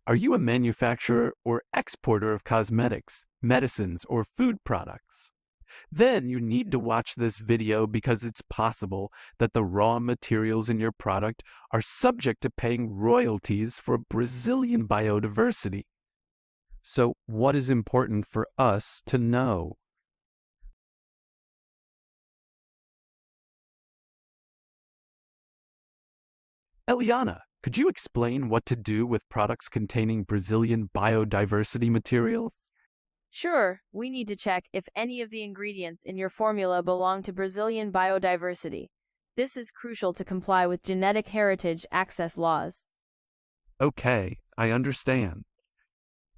Are you a manufacturer or exporter of cosmetics, medicines, or food products? Then you need to watch this video because it's possible that the raw materials in your product are subject to paying royalties for Brazilian biodiversity. So, what is important for us to know? Eliana, could you explain what to do with products containing Brazilian biodiversity materials? Sure, we need to check if any of the ingredients in your formula belong to Brazilian biodiversity. This is crucial to comply with genetic heritage access laws. Okay, I understand.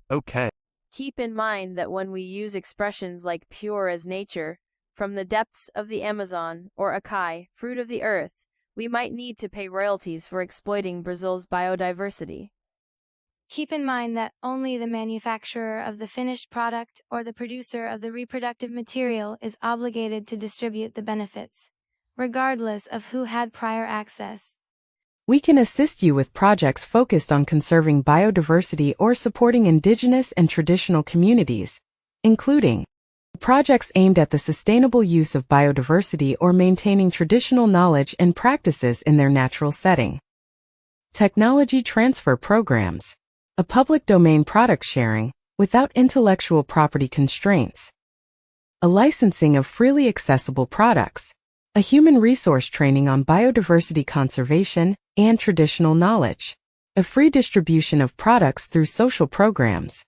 Okay. Keep in mind that when we use expressions like pure as nature, from the depths of the Amazon, or acai, fruit of the earth, we might need to pay royalties for exploiting Brazil's biodiversity. Keep in mind that only the manufacturer of the finished product or the producer of the reproductive material is obligated to distribute the benefits, regardless of who had prior access. We can assist you with projects focused on conserving biodiversity or supporting indigenous and traditional communities, including projects aimed at the sustainable use of biodiversity or maintaining traditional knowledge and practices in their natural setting. Technology transfer programs, a public domain product sharing without intellectual property constraints, a licensing of freely accessible products, a human resource training on biodiversity conservation and traditional knowledge, a free distribution of products through social programs,